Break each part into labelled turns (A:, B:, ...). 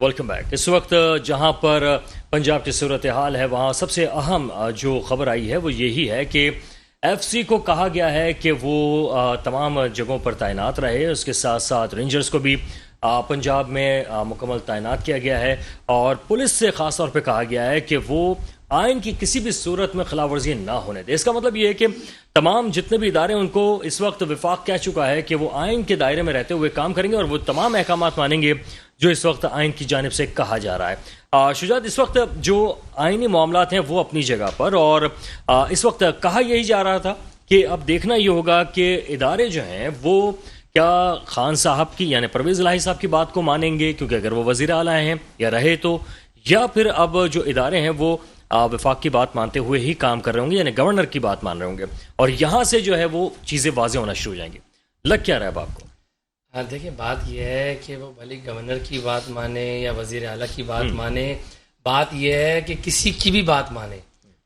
A: Welcome back. اس وقت جہاں پر پنجاب کی صورتحال ہے وہاں سب سے اہم جو خبر آئی ہے وہ یہی ہے کہ ایف سی کو کہا گیا ہے کہ وہ تمام جگہوں پر تعینات رہے. اس کے ساتھ ساتھ رینجرز کو بھی پنجاب میں مکمل تعینات کیا گیا ہے اور پولیس سے خاص طور پہ کہا گیا ہے کہ وہ آئین کی کسی بھی صورت میں خلاف ورزی نہ ہونے دے. اس کا مطلب یہ ہے کہ تمام جتنے بھی ادارے ان کو اس وقت وفاق کہہ چکا ہے کہ وہ آئین کے دائرے میں رہتے ہوئے کام کریں گے اور وہ تمام احکامات مانیں گے جو اس وقت آئین کی جانب سے کہا جا رہا ہے. شجاعت، اس وقت جو آئینی معاملات ہیں وہ اپنی جگہ پر، اور اس وقت کہا یہی جا رہا تھا کہ اب دیکھنا یہ ہوگا کہ ادارے جو ہیں وہ کیا خان صاحب کی یعنی پرویز الہی صاحب کی بات کو مانیں گے، کیونکہ اگر وہ وزیر اعلیٰ ہیں یا رہے تو، یا پھر اب جو ادارے ہیں وہ وفاق کی بات مانتے ہوئے ہی کام کر رہے ہوں گے یعنی گورنر کی بات مان رہے ہوں گے، اور یہاں سے جو ہے وہ چیزیں واضح ہونا شروع ہو جائیں گی. لگ کیا رہا ہے اب آپ کو؟
B: ہاں دیکھیں، بات یہ ہے کہ وہ بھلے گورنر کی بات مانے یا وزیر اعلیٰ کی بات مانے، بات یہ ہے کہ کسی کی بھی بات مانے.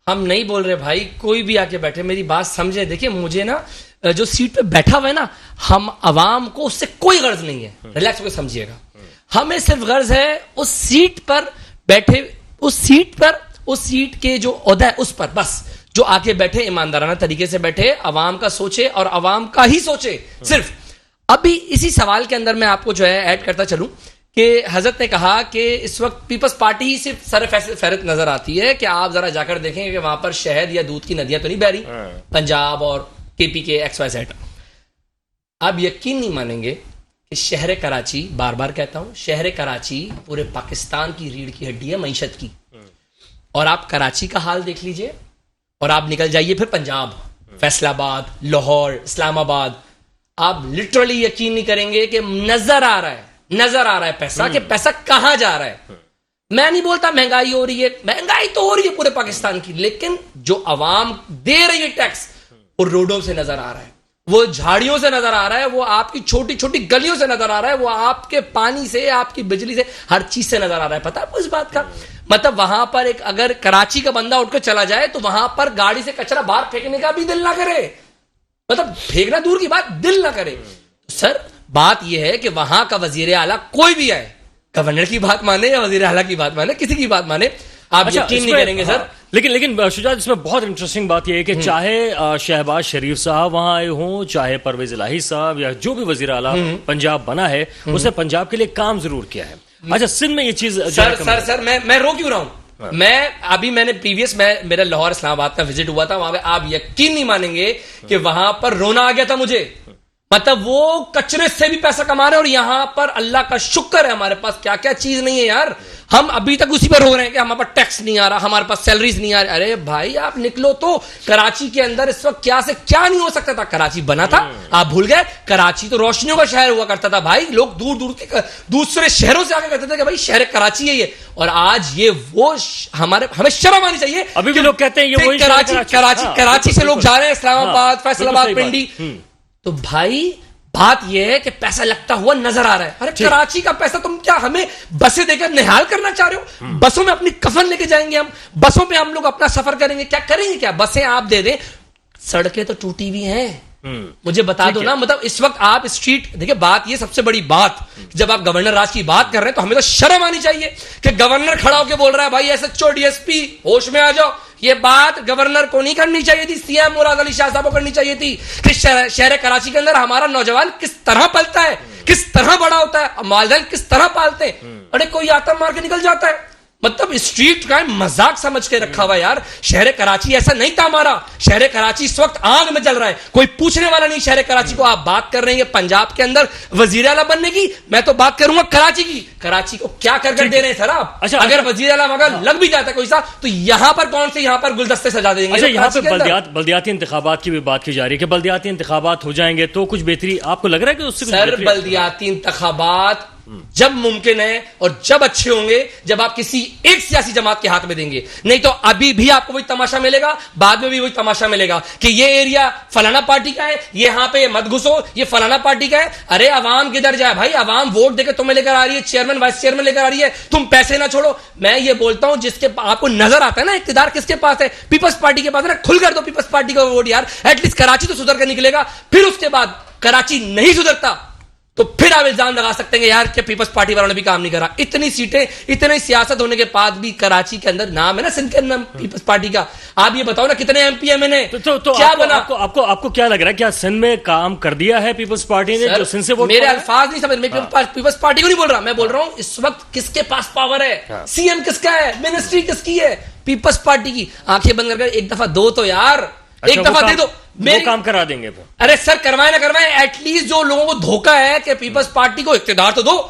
B: ہم نہیں بول رہے بھائی کوئی بھی آ کے بیٹھے، میری بات سمجھے. دیکھیں مجھے نا جو سیٹ پہ بیٹھا ہوا ہے نا، ہم عوام کو اس سے کوئی غرض نہیں ہے، ریلیکس ہو کے سمجھیے گا. ہمیں صرف غرض ہے اس سیٹ پر بیٹھے، اس سیٹ کے جو عہدہ ہے اس پر بس جو آ کے بیٹھے ایماندارانہ طریقے سے بیٹھے، عوام کا سوچے اور عوام کا ہی سوچے. صرف ابھی اسی سوال کے اندر میں آپ کو جو ہے ایڈ کرتا چلوں کہ حضرت نے کہا کہ اس وقت پیپلز پارٹی ہی صرف سر فہرست نظر آتی ہے کہ آپ ذرا جا کر دیکھیں کہ وہاں پر شہد یا دودھ کی ندیاں تو نہیں بہ رہی پنجاب اور کے پی کے ایکس وائی زیڈ. آپ یقین نہیں مانیں گے کہ شہر کراچی، بار بار کہتا ہوں، شہر کراچی پورے پاکستان کی ریڑھ کی ہڈی ہے معیشت کی. اور آپ کراچی کا حال دیکھ لیجئے اور آپ نکل جائیے پھر پنجاب، فیصل آباد، لاہور، اسلام آباد. آپ لٹرلی یقین نہیں کریں گے کہ نظر آ رہا ہے پیسہ، کہ پیسہ کہاں جا رہا ہے. میں نہیں بولتا مہنگائی ہو رہی ہے، مہنگائی تو ہو رہی ہے پورے پاکستان کی، لیکن جو عوام دے رہی ہے ٹیکس وہ روڈوں سے نظر آ رہا ہے، وہ جھاڑیوں سے نظر آ رہا ہے، وہ آپ کی چھوٹی چھوٹی گلیوں سے نظر آ رہا ہے، وہ آپ کے پانی سے، آپ کی بجلی سے، ہر چیز سے نظر آ رہا ہے. پتہ ہے آپ کو اس بات کا مطلب؟ وہاں پر ایک اگر کراچی کا بندہ اٹھ کر چلا جائے تو وہاں پر گاڑی سے کچرا باہر پھینکنے کا بھی دل نہ کرے، مطلب پھینکنا دور کی بات، دل نہ کرے. سر بات یہ ہے کہ وہاں کا وزیر اعلیٰ کوئی بھی آئے، گورنر کی بات مانے یا وزیر اعلیٰ کی بات مانے، کسی کی بات مانے، آپ یقین نہیں کریں گے سر.
A: لیکن شجاعت، اس میں بہت انٹرسٹنگ بات یہ ہے کہ چاہے شہباز شریف صاحب وہاں آئے ہوں، چاہے پرویز الہی صاحب یا جو بھی وزیر اعلیٰ پنجاب بنا ہے، اس نے پنجاب کے لیے کام ضرور کیا ہے. اچھا، سندھ میں یہ چیز
B: سر میں رو کیوں رہا ہوں؟ میں نے پریویس میرا لاہور اسلام آباد کا وزٹ ہوا تھا، وہاں پہ آپ یقین نہیں مانیں گے کہ وہاں پر رونا آ گیا تھا مجھے. مطلب وہ کچرے سے بھی پیسہ کما رہے ہیں اور یہاں پر اللہ کا شکر ہے ہمارے پاس کیا کیا چیز نہیں ہے یار. ہم ابھی تک اسی پر رو رہے ہیں کہ ہمارے پاس ٹیکس نہیں آ رہا، ہمارے پاس سیلریز نہیں آ رہی. ارے بھائی آپ نکلو تو کراچی کے اندر اس وقت کیا سے کیا نہیں ہو سکتا تھا. کراچی بنا تھا، آپ بھول گئے؟ کراچی تو روشنیوں کا شہر ہوا کرتا تھا بھائی، لوگ دور دور کے دوسرے شہروں سے آ کے کہتے تھے کہ بھائی شہر کراچی ہے یہ. اور آج یہ وہ ہمیں شرم آنی چاہیے.
A: ابھی بھی لوگ کہتے ہیں یہ وہی
B: کراچی سے لوگ جا رہے ہیں اسلام آباد، فیصل آباد، پنڈی. تو بھائی بات یہ ہے کہ پیسہ لگتا ہوا نظر آ رہا ہے. ارے کراچی کا پیسہ تم کیا ہمیں بسیں دے کر نہال کرنا چاہ رہے ہو؟ بسوں میں اپنی کفن لے کے جائیں گے، ہم بسوں پہ ہم لوگ اپنا سفر کریں گے. کیا کریں گے؟ کیا بسیں آپ دے دیں؟ سڑکیں تو ٹوٹی ہوئی ہیں، مجھے بتا دو نا. مطلب اس وقت آپ اسٹریٹ دیکھیں، بات یہ سب سے بڑی بات، جب آپ گورنر راج کی بات کر رہے ہیں تو ہمیں تو شرم آنی چاہیے کہ گورنر کھڑا ہو کے بول رہا ہے بھائی S H O D S P ہوش میں آ جاؤ. یہ بات گورنر کو نہیں کرنی چاہیے تھی، سی ایم مراد علی شاہ صاحب کو کرنی چاہیے تھی کہ شہر کراچی کے اندر ہمارا نوجوان کس طرح پلتا ہے، کس طرح بڑا ہوتا ہے، والدین کس طرح پالتے ہیں. ارے کوئی آتا مار کے نکل جاتا ہے. مطلب اسٹریٹ کرائم مذاق سمجھ کے رکھا ہوا یار. شہر کراچی ایسا نہیں تھا ہمارا. شہر کراچی اس وقت آگ میں جل رہا ہے، کوئی پوچھنے والا نہیں. شہر کراچی کو آپ بات کر رہے ہیں پنجاب کے اندر وزیر اعلیٰ بننے کی، میں تو بات کروں گا کراچی کی. کراچی کو کیا کر دے رہے ہیں سر آپ؟ اگر وزیر اعلیٰ مگر لگ بھی جاتا ہے کوئی سا تو یہاں پر کون سے یہاں پر گلدستے سجا دیں گے.
A: اچھا، یہاں پہ بلدیاتی انتخابات کی بھی بات کی جا رہی ہے کہ بلدیاتی انتخابات ہو جائیں گے تو کچھ بہتری آپ کو لگ رہا ہے کہ اس سے؟
B: سر بلدیاتی انتخابات جب ممکن ہے اور جب اچھے ہوں گے جب آپ کسی ایک سیاسی جماعت کے ہاتھ میں دیں گے. نہیں تو ابھی بھی آپ کو وہی تماشا ملے گا، بعد میں بھی وہی تماشا ملے گا کہ یہ ایریا فلانا پارٹی کا ہے، یہاں پہ مت گھسو، یہ فلانا پارٹی کا ہے. ارے عوام کدھر جائے بھائی؟ عوام ووٹ دے کے تمہیں لے کر آ رہی ہے، چیئرمین وائس چیئرمین لے کر آ رہی ہے، تم پیسے نہ چھوڑو. میں یہ بولتا ہوں جس کے آپ کو نظر آتا ہے نا اقتدار کس کے پاس ہے، پیپلز پارٹی کے پاس ہے نا. کھل کر دو پیپلز پارٹی کا ووٹ یار، ایٹ لیسٹ کراچی تو سدھر کر نکلے گا. پھر اس کے بعد کراچی نہیں سدھرتا تو پھر آپ الزام لگا سکتے ہیں یار کہ پیپلز پارٹی والوں نے بھی کام نہیں کرا. اتنی سیٹیں اتنی سیاست ہونے کے بعد بھی کراچی کے اندر نام ہے نا سندھ کے نام پیپلز پارٹی کا, آپ یہ بتاؤ نا کتنے ایم پی ایم نے کیا بنا.
A: آپ کو کیا لگ رہا ہے, کیا سندھ میں کام کر دیا ہے پیپلز پارٹی نے جو سندھ سے ووٹ؟
B: میرے الفاظ نہیں سمجھ, میں پیپلز پارٹی کو نہیں بول رہا, میں بول رہا ہوں اس وقت کس کے پاس پاور ہے, سی ایم کس کا ہے, منسٹری کس کی ہے, پیپلز پارٹی کی. آنکھیں بند کر کے ایک دفعہ دو تو یار, ایک دفعہ دے دو,
A: وہ کام کرا دیں گے.
B: ارے سر کروائے نہ کروائے, ایٹ لیسٹ جو لوگوں کو دھوکا ہے کہ پیپلز پارٹی کو اقتدار تو دو.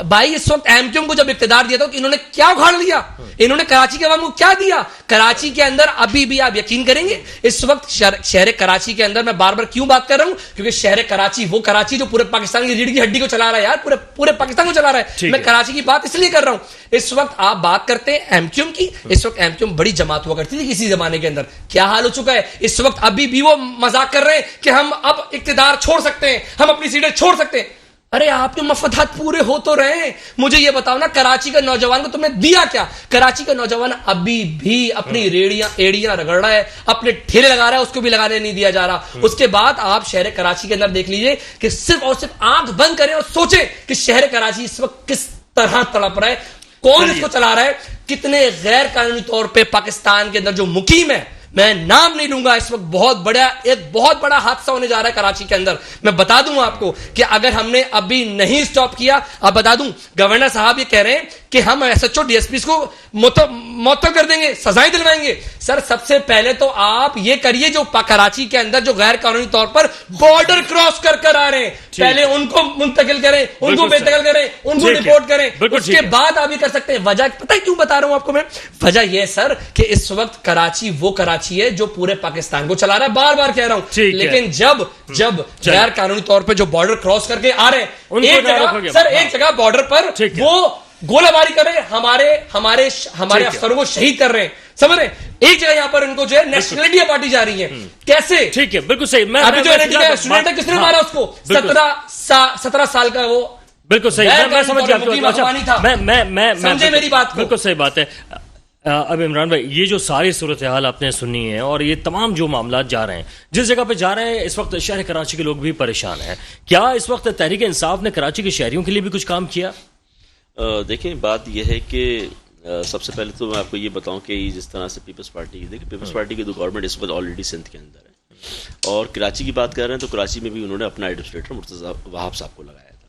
B: بھائی اس وقت ایم کیو ایم کو جب اقتدار دیا تھا کہ انہوں نے کیا اکھاڑ لیا, انہوں نے کراچی کے عوام کو کیا دیا. کراچی کے اندر ابھی بھی آپ یقین کریں گے اس وقت شہر کراچی کے اندر, میں بار بار کیوں بات کر رہا ہوں, کیونکہ شہر کراچی وہ کراچی جو پورے پاکستان کی ریڑھ کی ہڈی کو چلا رہا ہے یار, پورے پاکستان کو چلا رہا ہے. میں کراچی کی بات اس لیے کر رہا ہوں, اس وقت آپ بات کرتے ہیں ایم کیو ایم کی, اس وقت ایم کیو ایم بڑی جماعت ہوا کرتی تھی کسی زمانے کے اندر, کیا حال ہو چکا ہے اس وقت. ابھی بھی وہ مذاق کر رہے ہیں کہ ہم اب اقتدار چھوڑ سکتے ہیں, ہم اپنی سیٹیں چھوڑ سکتے ہیں. ارے آپ کے مفادات پورے ہو تو رہے ہیں. مجھے یہ بتاؤ نا کراچی کا نوجوان کو تم نے دیا کیا؟ کراچی کا نوجوان ابھی بھی اپنی ایڑیاں رگڑ رہا ہے, اپنے ٹھیلے لگا رہا ہے, اس کو بھی لگانے نہیں دیا جا رہا. اس کے بعد آپ شہر کراچی کے اندر دیکھ لیجئے کہ صرف اور صرف آنکھ بند کریں اور سوچیں کہ شہر کراچی اس وقت کس طرح تڑپ رہا ہے, کون اس کو چلا رہا ہے, کتنے غیر قانونی طور پہ پاکستان کے اندر جو مقیم ہے, میں نام نہیں لوں گا, اس وقت ایک بہت بڑا حادثہ ہونے جا رہا ہے کراچی کے اندر. میں بتا دوں آپ کو کہ اگر ہم نے ابھی نہیں سٹاپ کیا, آپ بتا دوں گورنر صاحب یہ کہہ رہے ہیں کہ ہم S H O D S Ps کو معطل کر دیں گے, سزائیں دلوائیں گے. سر سب سے پہلے تو آپ یہ کریے جو کراچی کے اندر جو غیر قانونی طور پر بارڈر کراس کر آ رہے ہیں, پہلے ان کو منتقل کریں, ان کو بے دخل کریں, ان کو رپورٹ کریں, اس کے بعد آپ یہ کر سکتے ہیں. وجہ پتہ ہے کیوں بتا رہا ہوں آپ کو میں, وجہ یہ سر کہ اس وقت کراچی وہ کراچی ہے جو پورے پاکستان کو چلا رہا ہے, بار بار کہہ رہا ہوں. لیکن جب غیر قانونی طور پہ جو بارڈر کراس کر کے آ رہے ہیں, ایک جگہ بارڈر پر وہ گولہ باری کر رہے ہیں, ہمارے افسروں کو شہید کر رہے ہیں, سمجھ رہے ہیں. ایک جگہ یہاں پر ان کو جو ہے نیشنلٹی بانٹی جا رہی ہے. کیسے؟ ٹھیک ہے, بالکل صحیح. ابھی جو اسٹوڈنٹ ہے کس نے مارا اس کو, 17 سال کا وہ, بالکل صحیح. میں سمجھ گیا, سمجھے میری بات کو,
A: بالکل صحیح بات ہے. اب عمران بھائی, یہ جو ساری صورتحال آپ نے سنی ہے اور یہ تمام جو معاملات جا رہے ہیں, جس جگہ پہ جا رہے ہیں, اس وقت شہر کراچی کے لوگ بھی پریشان ہیں. کیا اس وقت تحریک انصاف نے کراچی کے شہریوں کے لیے بھی کچھ کام کیا؟
C: دیکھیں بات یہ ہے کہ سب سے پہلے تو میں آپ کو یہ بتاؤں کہ جس طرح سے پیپلز پارٹی, دیکھیں پیپلز پارٹی کی تو گورنمنٹ اس وقت آلریڈی سندھ کے اندر ہے, اور کراچی کی بات کر رہے ہیں تو کراچی میں بھی انہوں نے اپنا ایڈمنسٹریٹر مرتضیٰ وہاب صاحب کو لگایا تھا.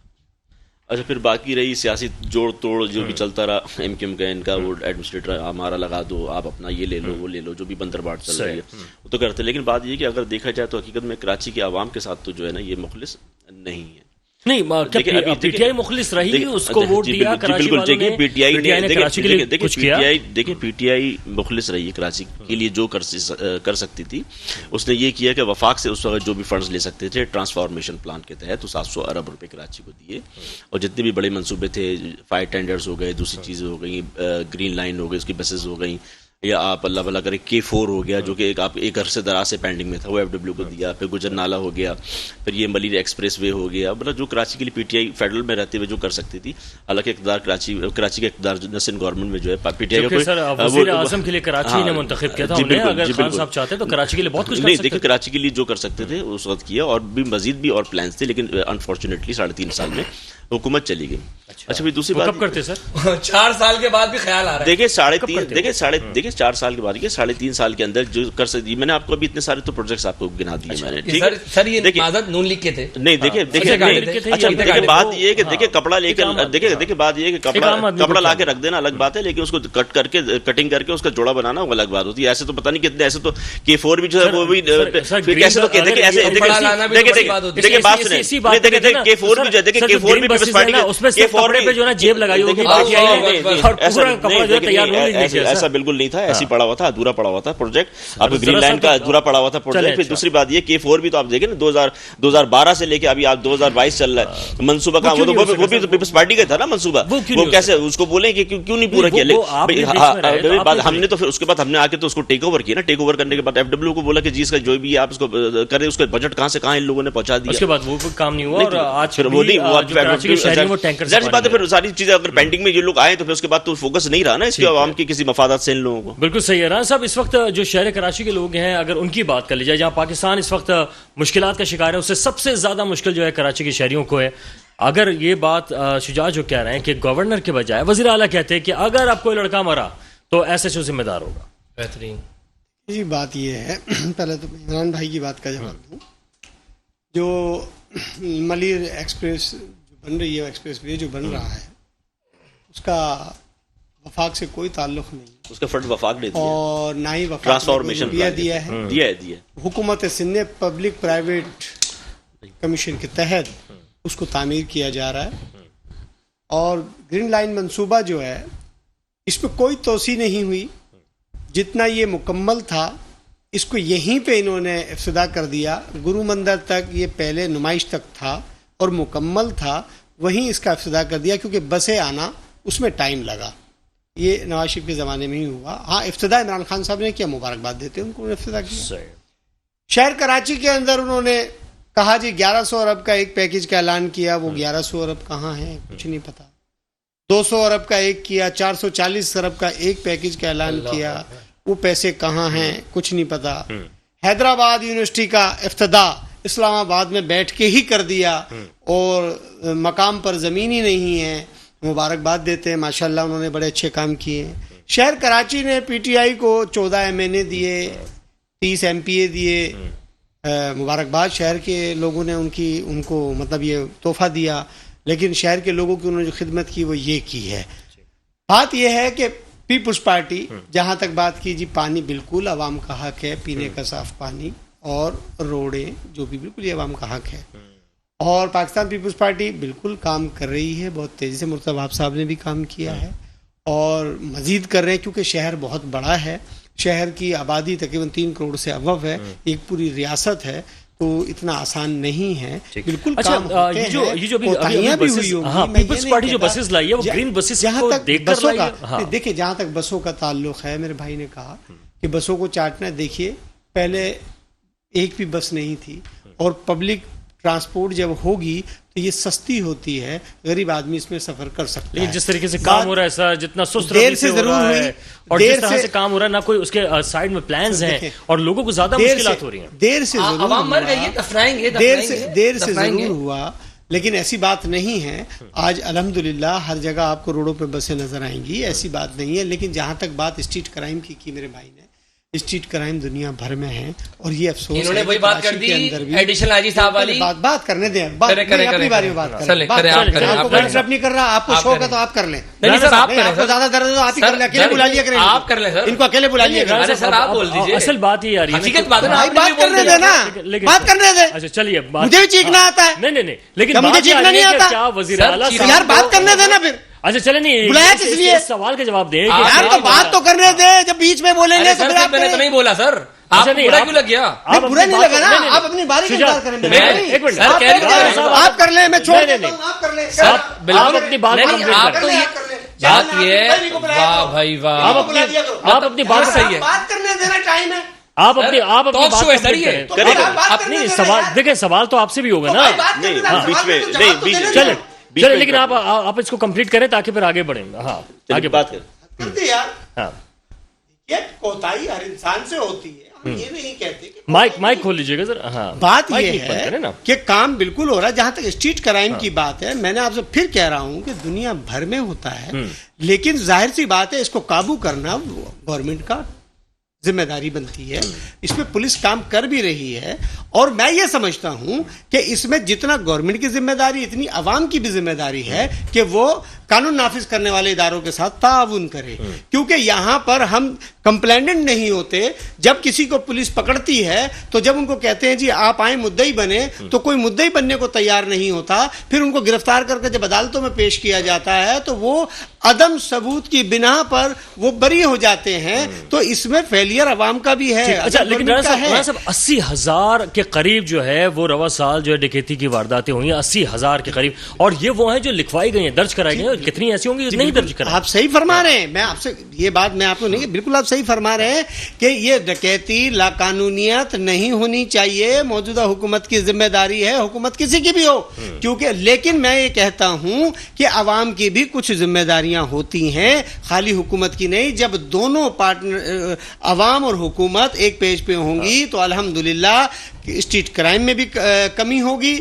C: اچھا, پھر باقی رہی سیاسی جوڑ توڑ جو بھی چلتا رہا, ایم کیو ایم کا ان کا وہ ایڈمنسٹریٹر ہمارا لگا دو, آپ اپنا یہ لے لو وہ لے لو, جو بھی بندر بانٹ چل رہی ہے وہ تو کرتے. لیکن بات یہ کہ اگر دیکھا جائے تو حقیقت میں کراچی کے عوام کے ساتھ تو جو ہے نا یہ مخلص نہیں ہے.
A: نہیں, پی ٹی آئی مخلص رہی, اس کو ووٹ دیا کراچی والوں نے, پی ٹی آئی نے کراچی کے لیے کچھ کیا.
C: دیکھیں پی ٹی آئی مخلص رہی ہے کراچی کے لیے, جو کر سکتی تھی اس نے یہ کیا کہ وفاق سے اس وقت جو بھی فنڈز لے سکتے تھے ٹرانسفارمیشن پلان کے تحت, تو 700 ارب روپے کراچی کو دیے, اور جتنے بھی بڑے منصوبے تھے, فائر ٹینڈرز ہو گئے, دوسری چیزیں ہو گئیں, گرین لائن ہو گئی, اس کی بسز ہو گئیں, یا آپ اللہ بھلا کرے K4 ہو گیا جو کہ ایک عرصے دراز سے پینڈنگ میں تھا, وہ FW کو دیا. پھر گجر نالہ ہو گیا, پھر یہ ملیر ایکسپریس وے ہو گیا. مطلب جو کراچی کے لیے پی ٹی آئی فیڈرل میں رہتے ہوئے جو کر سکتی تھی, حالانکہ اقتدار کراچی کے اقتدار سندھ گورنمنٹ میں جو ہے پی ٹی آئی
A: وزیر اعظم کے لیے کراچی نے منتخب کیا تھا, اگر خان صاحب چاہتے تو کراچی کے لیے بہت کچھ.
C: نہیں دیکھیں, کراچی کے لیے جو کر سکتے تھے اس وقت کیا, اور بھی مزید بھی اور پلانس تھے, لیکن انفارچونیٹلی 3.5 سال میں حکومت چلی گئی. اچھا بھی دوسری بات,
A: کب کرتے سر؟
B: 4 سال کے بعد بھی خیال آ رہا ہے.
C: دیکھیں 4 سال کے بعد, 3.5 سال کے اندر جو کر سکتی, میں نے آپ کو ابھی اتنے سارے تو پروجیکٹس آپ کو گنا دیے میں نے. ٹھیک ہے
B: سر, یہ معذرت نون لیگ کے تھے.
C: نہیں دیکھیں اچھا, بات یہ ہے کہ دیکھیں کپڑا لے کر, دیکھیں بات یہ ہے کہ کپڑا لا کے رکھ دینا الگ بات ہے, لیکن اس کو کٹ کر کے کٹنگ کر کے اس کا جوڑا بنانا وہ الگ بات ہوتی ہے. ایسے تو پتہ نہیں کتنے, ایسے تو K4 بھی جو ہے وہ بھی کیسے, تو دیکھیں ایسے دیکھیں بات سنیں, دیکھیں K4 بھی جو ہے, دیکھیں K4 بھی پیپلز پارٹی کے
A: کپڑے پہ جو ہے جیب لگائی ہوگی,
C: ایسا بالکل نہیں تھا, ایسی پڑا ہوا تھا, ادھورا پڑا ہوا تھا پروجیکٹ. آپ کو گرین لائن کا ادھورا پڑا ہوا تھا پروجیکٹ. پھر دوسری بات یہ K4 بھی تو آپ دیکھیں نا 2012 سے لے کے ابھی آپ 2022 چل رہا ہے منصوبہ کا, وہ بھی تو پیپلز پارٹی کا تھا نا منصوبہ, وہ کیسے اس کو بولیں کہ کیوں نہیں پورا کیا. ہم نے تو پھر اس کے بعد ہم نے آ کے تو اس کو ٹیک اوور کیا نا. ٹیک اوور کرنے کے بعد FW کو بولا کہ جی اس کا جو بھی آپ اس کو کریں, اس کا بجٹ کہاں سے کہاں ان لوگوں نے پہنچا دیا.
A: اس کے بعد وہ کام نہیں ہوا, اور آج
C: ظاہر بات ہے پھر ساری چیزیں اگر پینڈنگ میں یہ لوگ آئے تو پھر اس کے بعد تو فوکس نہیں رہا نا اس کے عوام کی کسی مفادات سے ان لوگوں کو.
A: بالکل صحیح ہے رانا صاحب. اس وقت جو شہر کراچی کے لوگ ہیں, اگر ان کی بات کر لی جائے, جہاں پاکستان اس وقت مشکلات کا شکار ہے, اس سے سب سے زیادہ مشکل جو ہے کراچی کے شہریوں کو ہے. اگر یہ بات شجاع جو کہہ رہے ہیں کہ گورنر کے بجائے وزیر اعلیٰ کہتے ہیں کہ اگر اب کوئی لڑکا مرا تو ایس ایچ او ذمہ دار ہوگا.
B: بہترین.
D: جی بات یہ ہے، پہلے تو عمران بھائی کی بات کا جواب دوں. جو ملیر ایکسپریس جو بن رہی ہے، ایکسپریس وے جو بن رہا ہے، اس کا وفاق سے کوئی تعلق نہیں،
C: اس کا فنڈ وفاق نے دیا
D: اور نہ ہی وفاق
C: ٹرانسفارمیشن
D: نے دیا ہے.
C: دیا ہے.
D: حکومت سندھ نے پبلک پرائیویٹ کمیشن کے تحت اس کو تعمیر کیا جا رہا ہے، اور گرین لائن منصوبہ جو ہے اس میں کوئی توسیع نہیں ہوئی. جتنا یہ مکمل تھا اس کو یہیں پہ انہوں نے افتتاح کر دیا. گرو مندر تک یہ پہلے نمائش تک تھا اور مکمل تھا، وہیں اس کا افتتاح کر دیا کیونکہ بسیں آنا اس میں ٹائم لگا. یہ نواز شریف کے زمانے میں ہی ہوا. ہاں افتتاح عمران خان صاحب نے کیا، مبارکباد دیتے ہیں ان کو، افتتاح کیا. شہر کراچی کے اندر انہوں نے کہا جی 1100 ارب کا ایک پیکج کا اعلان کیا، وہ 1100 ارب کہاں ہے کچھ نہیں پتا. 200 ارب کا ایک کیا، 440 ارب کا ایک پیکج کا اعلان کیا، وہ پیسے کہاں ہیں کچھ نہیں پتا. حیدرآباد یونیورسٹی کا افتتاح اسلام آباد میں بیٹھ کے ہی کر دیا اور مقام پر زمین ہی نہیں ہے. مبارکباد دیتے ہیں، ماشاءاللہ انہوں نے بڑے اچھے کام کیے. شہر کراچی نے پی ٹی آئی کو 14 ایم این اے دیے، 30 ایم پی اے دیے. مبارکباد، شہر کے لوگوں نے ان کو مطلب یہ تحفہ دیا، لیکن شہر کے لوگوں کی انہوں نے جو خدمت کی وہ یہ کی ہے. بات یہ ہے کہ پیپلز پارٹی جہاں تک بات کی جی پانی بالکل عوام کا حق ہے، پینے کا صاف پانی اور روڈیں جو بھی بالکل یہ عوام کا حق ہے. اور پاکستان پیپلز پارٹی بالکل کام کر رہی ہے بہت تیزی سے. مرتضی وہاب صاحب نے بھی کام کیا ہے اور مزید کر رہے ہیں کیونکہ شہر بہت بڑا ہے. شہر کی آبادی تقریباً 3 کروڑ سے ابو ہے، ایک پوری ریاست ہے، تو اتنا آسان نہیں ہے. بالکل کام ہوتے ہیں، کوتاہیاں بھی ہوئی ہوں گی.
A: پیپلز پارٹی جو بسز لائی ہے وہ گرین بسز کو دیکھ کر لائی ہے.
D: دیکھیں جہاں تک بسوں کا تعلق ہے، میرے بھائی نے کہا کہ بسوں کو چاٹنا، دیکھیے پہلے ایک بھی بس نہیں تھی، اور پبلک ٹرانسپورٹ جب ہوگی تو یہ سستی ہوتی ہے، غریب آدمی اس میں سفر کر سکتا ہے.
A: جس طریقے سے کام ہو رہا ہے سر، جتنا سست روی سے ہو رہا ہے اور جس طرح سے کام ہو رہا ہے، نہ کوئی اس کے سائڈ میں پلانز ہیں اور لوگوں کو زیادہ مشکلات ہو رہی ہیں.
D: دیر سے ضرور ہوا، لیکن ایسی بات نہیں ہے. آج الحمدللہ ہر جگہ آپ کو روڈوں پہ بسیں نظر آئیں گی، ایسی بات نہیں ہے. لیکن جہاں تک بات اسٹریٹ کرائم کی میرے بھائی نے، اسٹریٹ کرائم دنیا بھر میں ہے، اور یہ افسوس
B: انہوں نے وہی بات کر دی ایڈیشنل آئی جی صاحب والی.
D: بات کرنے دیں، اپنی باری میں بات کریں. نہیں کر رہا، آپ کو شوق ہے تو آپ کر لیں. آپ کو زیادہ درد ہے تو آپ ہی کر لیں، اکیلے بلا لیا کریں.
B: آپ کر لیں سر،
D: ان کو اکیلے بلا لیا کریں.
B: سر آپ بول دیجیے،
A: اصل بات یہ آ رہی ہے
B: حقیقت بات ہے،
D: بات کرنے دیں نا، بات کرنے دیں.
A: اچھا چلیے،
D: مجھے بھی چیخنا آتا ہے.
A: نہیں لیکن
D: مجھے چیخنا نہیں آتا.
A: کیا وزیر اعلیٰ
D: یار بات کرنے دینا پھر.
A: اچھا چلے نہیں،
D: بلایا کس لیے؟
A: سوال کا جواب دیں.
D: یار تو بات تو کرنے دیں، جب بیچ میں بولیں گے تو پھر آپ
B: میں نے تو نہیں بولا سر. آپ برا کیوں لگ گیا؟
D: برا نہیں لگا نا، آپ اپنی باری کی بات کریں.
A: ایک منٹ
D: آپ کر لیں، میں چھوڑ دیتا ہوں، آپ کر لیں.
A: آپ اپنی بات
B: آپ تو یہ بات یہ ہے، واہ بھائی واہ،
A: آپ اپنی بات صحیح ہے،
D: بات کرنے دینا ٹائم ہے.
A: آپ اپنی اپنی سوال دیکھیں، سوال تو آپ سے بھی ہوگا نا. چلے چلے، لیکن آپ اس کو کمپلیٹ کریں تاکہ پھر آگے بڑھیں. ہاں آگے
C: بات کریں.
D: ہاں یہ کوتاہی ہر انسان سے ہوتی ہے، ہم یہ نہیں کہتے.
A: مائک کھول لیجیے گا سر. ہاں
D: بات یہ ہے کہ کام بالکل ہو رہا ہے. جہاں تک اسٹریٹ کرائم کی بات ہے، میں نے آپ سے پھر کہہ رہا ہوں کہ دنیا بھر میں ہوتا ہے، لیکن ظاہر سی بات ہے اس کو قابو کرنا گورنمنٹ کا ذمہ داری بنتی ہے. اس میں پولیس کام کر بھی رہی ہے، اور میں یہ سمجھتا ہوں کہ اس میں جتنا گورنمنٹ کی ذمہ داری، اتنی عوام کی بھی ذمہ داری ہے کہ وہ قانون نافذ کرنے والے اداروں کے ساتھ تعاون کرے. کیونکہ یہاں پر ہم کمپلیننٹ نہیں ہوتے. جب کسی کو پولیس پکڑتی ہے تو جب ان کو کہتے ہیں جی آپ آئیں مدعی بنے، تو کوئی مدعی بننے کو تیار نہیں ہوتا. پھر ان کو گرفتار کر کے جب عدالتوں میں پیش کیا جاتا ہے تو وہ عدم ثبوت کی بنا پر وہ بری ہو جاتے ہیں. تو اس میں فیلئر عوام کا بھی ہے.
A: اچھا لیکن رانا صاحب 80,000 کے قریب جو ہے وہ رواں سال جو ہے ڈکیتی کی وارداتیں ہوئی ہیں، 80,000 کے قریب، اور یہ وہ ہیں جو لکھوائی گئی ہیں، درج کرائی گئی ہیں. کتنی ایسی ہوں گی نہیں درج کرائی؟
D: آپ صحیح فرما رہے ہیں. میں آپ سے یہ بات میں آپ کو نہیں، بالکل آپ صحیح فرما رہے ہیں کہ یہ ڈکیتی لاقانونیت نہیں ہونی چاہیے. موجودہ حکومت کی ذمہ داری ہے، حکومت کسی کی بھی ہو. کیونکہ لیکن میں یہ کہتا ہوں کہ عوام کی بھی کچھ ذمہ داریاں ہوتی ہیں، خالی حکومت کی نہیں. جب دونوں پارٹنر عوام اور حکومت ایک پیج پہ ہوں گی تو الحمدللہ اسٹریٹ کرائم میں بھی کمی ہوگی،